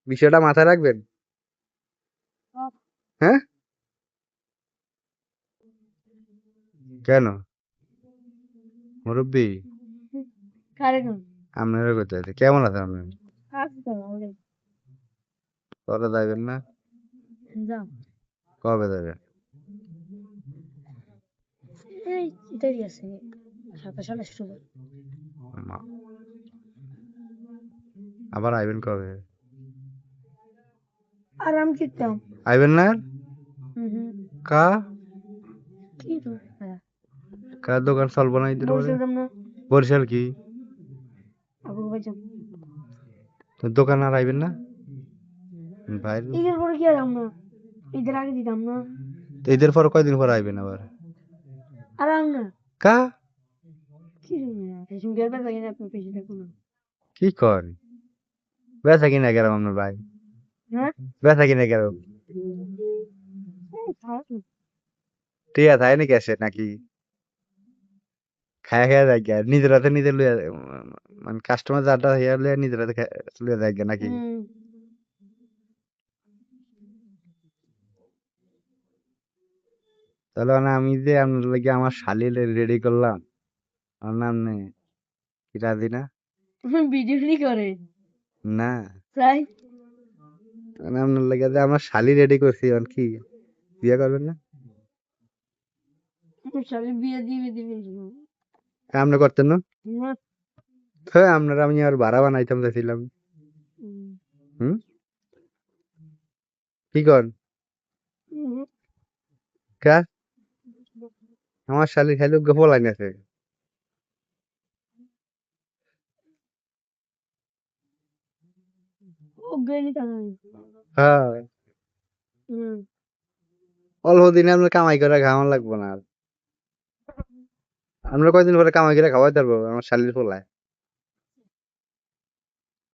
বিষয়টা মাথায় রাখবেন। হ্যাঁ, কেন মুরব্বী? আপনারা কোথায় আছে? কেমন আছেন আপনি? কবে যাবেন না? কবে যাবেন? মা- আবার আইবেন কবে? আইবেন না? কা কা দোকান চলবো না ঈদের পরে? বরিশাল কি তো দোকান আর আইবেন না? বাইরে তো ঈদের পর কয়দিন পর আইবেন আবার? কা কি কর বেচা কিনা গেলাম আপনার ভাই, বেচা কিনা গেলাম টিয়া থাকে নাকি আসে নাকি খায়া খায়া যায় গিয়া নিজের হাতে নিজে লইয়া মানে কাস্টমার যাটা হিয়া লইয়া নিজের হাতে লইয়া যায় গিয়া নাকি? তাহলে মানে আমি যে আপনার লাগি আমার শালির রেডি করলাম, আমার নাম নেই কি রাজি না? না মানে আপনার লাগে যে আমার শালি রেডি করছি এখন কি বিয়ে করবেন না? আপনি করতেন না? হ্যাঁ, আপনারা আমি আর ভাড়া বানাইতাম চাইছিলাম। হুম, কি কর কা আমার শালির খালি গোপলাইন আছে। হ্যাঁ, অল্প দিনে আপনার কামাই করে খাওয়ান লাগবো না আর। আমরা কয়দিন পরে কামাই করে খাওয়াই পারবো আমার শালির পোলায়।